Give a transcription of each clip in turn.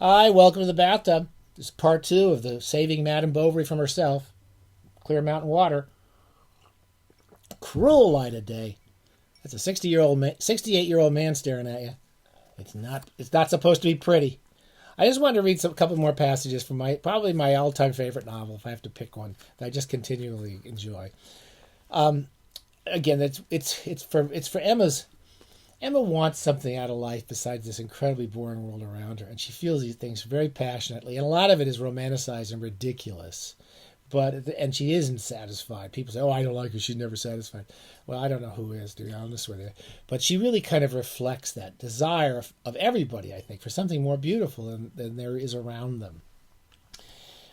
Hi, welcome to the bathtub. This is part two of the saving Madame Bovary from herself. Clear mountain water. Cruel light of day. That's a 68-year-old man staring at you. It's not supposed to be pretty. I just wanted to read a couple more passages from probably my all-time favorite novel, if I have to pick one, that I just continually enjoy. Again, it's for Emma's. Emma wants something out of life besides this incredibly boring world around her, and she feels these things very passionately, and a lot of it is romanticized and ridiculous. And she isn't satisfied. People say, "Oh, I don't like her. She's never satisfied." Well, I don't know who is, to be honest with you. But she really kind of reflects that desire of everybody, I think, for something more beautiful than there is around them.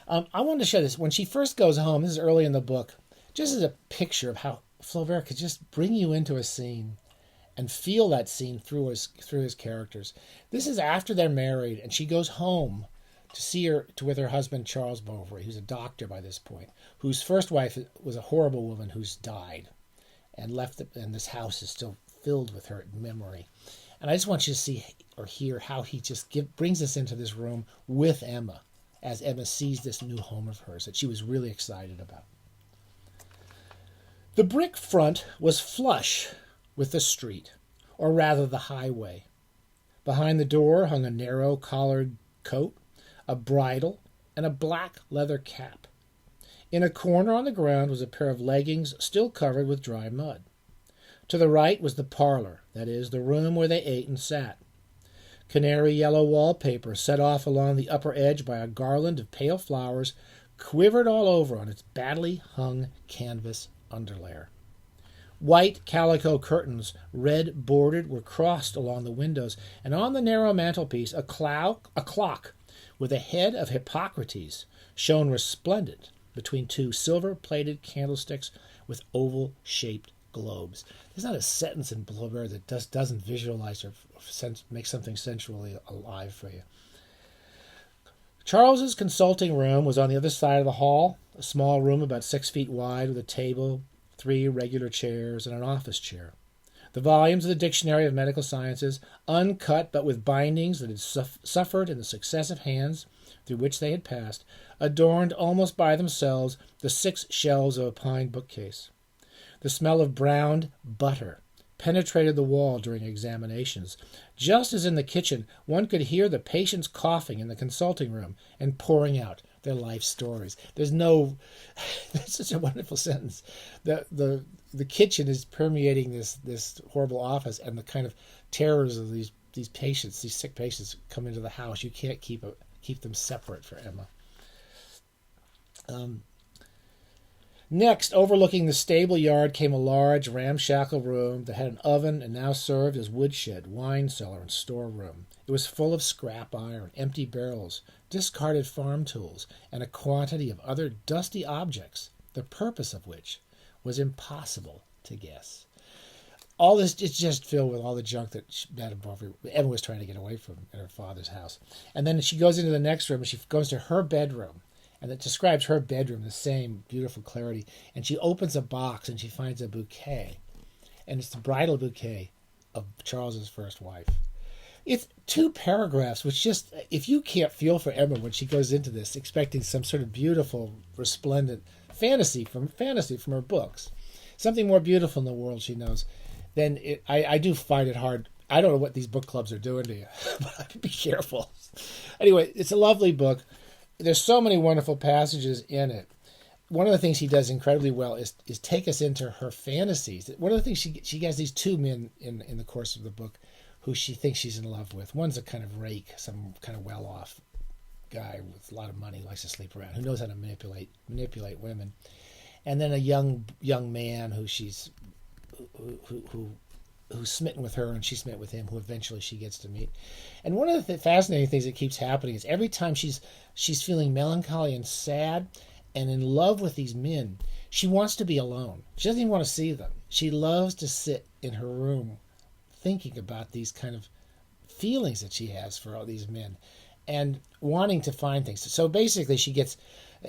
I wanted to show this. When she first goes home, this is early in the book, just as a picture of how Flaubert could just bring you into a scene and feel that scene through his characters. This is after they're married, and she goes home with her husband Charles Bovary, who's a doctor by this point, whose first wife was a horrible woman who's died and and this house is still filled with her memory. And I just want you to see or hear how he just brings us into this room with Emma, as Emma sees this new home of hers that she was really excited about. The brick front was flush with the street, or rather the highway. Behind the door hung a narrow collared coat, a bridle, and a black leather cap. In a corner on the ground was a pair of leggings still covered with dry mud. To the right was the parlor, that is, the room where they ate and sat. Canary yellow wallpaper, set off along the upper edge by a garland of pale flowers, quivered all over on its badly hung canvas underlayer. White calico curtains, red bordered, were crossed along the windows, and on the narrow mantelpiece a clock with a head of Hippocrates shone resplendent between two silver-plated candlesticks with oval-shaped globes. There's not a sentence in Flaubert that doesn't visualize or make something sensually alive for you. Charles's consulting room was on the other side of the hall, a small room about 6 feet wide with a table, 3 regular chairs, and an office chair. The volumes of the Dictionary of Medical Sciences, uncut but with bindings that had suffered in the successive hands through which they had passed, adorned almost by themselves the 6 shelves of a pine bookcase. The smell of browned butter penetrated the wall during examinations. Just as in the kitchen, one could hear the patients coughing in the consulting room and pouring out their life stories. That's such a wonderful sentence. The kitchen is permeating this horrible office, and the kind of terrors of these patients, these sick patients, come into the house. You can't keep them separate for Emma. Next, overlooking the stable yard, came a large, ramshackle room that had an oven and now served as woodshed, wine cellar, and storeroom. It was full of scrap iron, empty barrels, discarded farm tools, and a quantity of other dusty objects, the purpose of which was impossible to guess. All this is just filled with all the junk that Madame Bovary, Emma was trying to get away from in her father's house. And then she goes into the next room, and she goes to her bedroom, and it describes her bedroom, the same beautiful clarity. And she opens a box, and she finds a bouquet, and it's the bridal bouquet of Charles's first wife. It's 2 paragraphs, which just, if you can't feel for Emma when she goes into this, expecting some sort of beautiful, resplendent fantasy from her books, something more beautiful in the world she knows, then I do find it hard. I don't know what these book clubs are doing to you, but be careful. Anyway, it's a lovely book. There's so many wonderful passages in it. One of the things he does incredibly well is take us into her fantasies. One of the things she has these 2 men in the course of the book who she thinks she's in love with. One's a kind of rake, some kind of well-off guy with a lot of money, likes to sleep around, who knows how to manipulate women. And then a young man who's smitten with her, and she's smitten with him, who eventually she gets to meet. And one of the fascinating things that keeps happening is every time she's feeling melancholy and sad and in love with these men, she wants to be alone. She doesn't even want to see them. She loves to sit in her room thinking about these kind of feelings that she has for all these men and wanting to find things. So basically she gets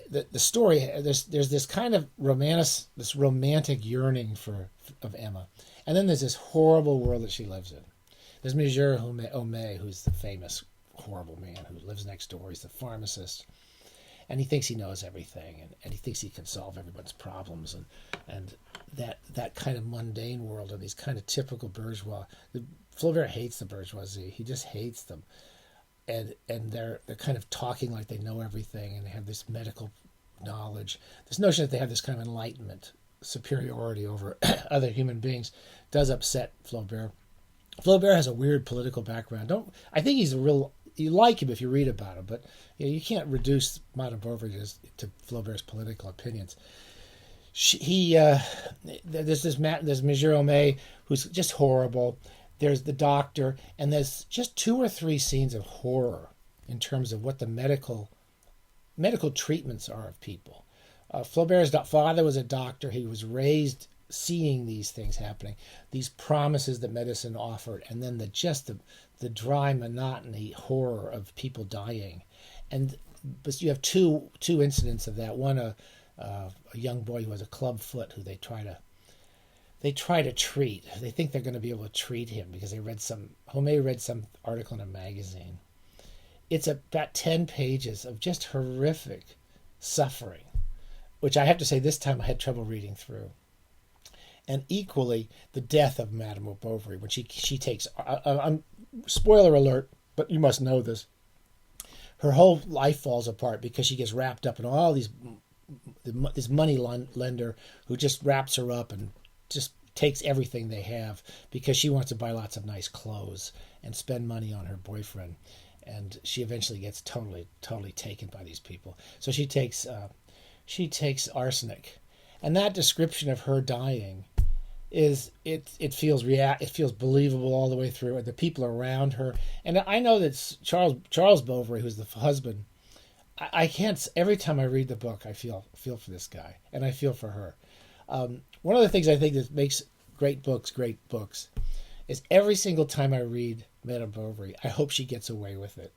the story, there's this kind of romantic yearning of Emma. And then there's this horrible world that she lives in. There's Monsieur Homais, who's the famous horrible man who lives next door. He's the pharmacist. And he thinks he knows everything, and he thinks he can solve everyone's problems, and that kind of mundane world, and these kind of typical bourgeois. Flaubert hates the bourgeoisie. He just hates them, and they're kind of talking like they know everything, and they have this medical knowledge, this notion that they have this kind of enlightenment, superiority over other human beings, does upset Flaubert. Flaubert has a weird political background. I think he's a real. You like him if you read about him, but you can't reduce Madame Bovary to Flaubert's political opinions. There's Monsieur Homais, who's just horrible. There's the doctor, and there's just 2 or 3 scenes of horror in terms of what the medical treatments are of people. Flaubert's father was a doctor. He was raised seeing these things happening, these promises that medicine offered, and then the dry monotony horror of people dying. But you have two incidents of that. One, a young boy who has a club foot who they try to treat. They think they're going to be able to treat him because Homais read some article in a magazine. It's about 10 pages of just horrific suffering, which I have to say this time I had trouble reading through. And equally, the death of Madame Bovary, when she takes, spoiler alert, but you must know this, her whole life falls apart because she gets wrapped up in all this money lender who just wraps her up and just takes everything they have because she wants to buy lots of nice clothes and spend money on her boyfriend. And she eventually gets totally taken by these people. So she takes arsenic. And that description of her dying it feels believable all the way through, and the people around her. And I know that Charles Bovary, who's the husband, I can't. Every time I read the book, I feel for this guy, and I feel for her. One of the things I think that makes great books is every single time I read Madame Bovary, I hope she gets away with it.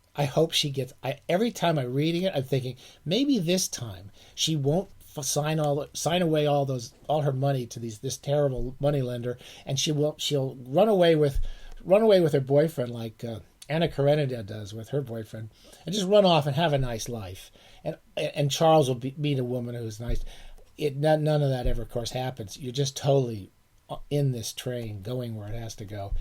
Every time I'm reading it, I'm thinking maybe this time she won't sign away all her money to this terrible moneylender, and she'll run away with her boyfriend like Anna Karenina does with her boyfriend, and just run off and have a nice life. And Charles will meet a woman who's nice. None of that ever, of course, happens. You're just totally in this train going where it has to go,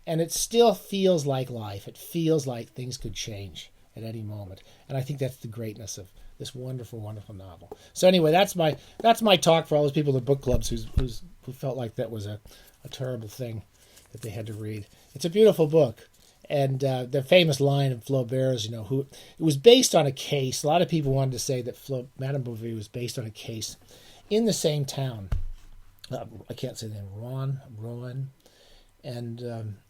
and it still feels like life. It feels like things could change at any moment, and I think that's the greatness of this wonderful, wonderful novel. So anyway, that's my talk for all those people in the book clubs who felt like that was a terrible thing that they had to read. It's a beautiful book, and the famous line of Flaubert's, it was based on a case. A lot of people wanted to say that Madame Bovary was based on a case in the same town. I can't say the name. Rouen, and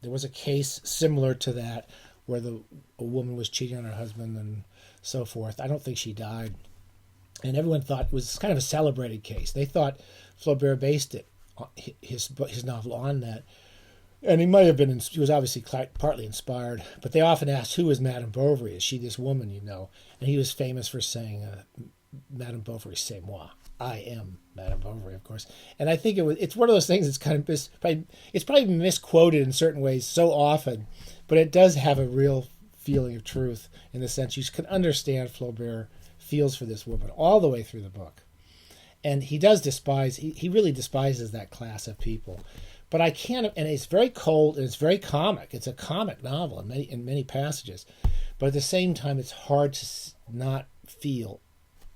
there was a case similar to that where a woman was cheating on her husband and so forth. I don't think she died. And everyone thought it was kind of a celebrated case. They thought Flaubert based his novel on that. And he was obviously partly inspired. But they often asked, who is Madame Bovary? Is she this woman you know? And he was famous for saying, Madame Bovary, c'est moi. I am Madame Bovary, of course. And I think it's one of those things that's kind of it's probably misquoted in certain ways so often, but it does have a real feeling of truth in the sense you can understand Flaubert feels for this woman all the way through the book. And he does he really despises that class of people. But I can't, and it's very cold and it's very comic. It's a comic novel in many passages. But at the same time, it's hard to not feel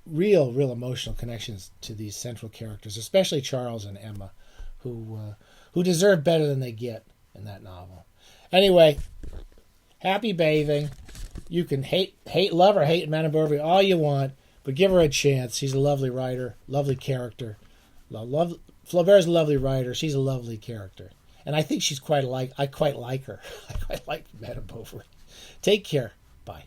real emotional connections to these central characters, especially Charles and Emma, who deserve better than they get in that novel. Anyway, happy bathing. You can love or hate Madame Bovary all you want, but give her a chance. She's a lovely writer, lovely character. Flaubert's a lovely writer. She's a lovely character, and I think I quite like her. I quite like Madame Bovary. Take care. Bye.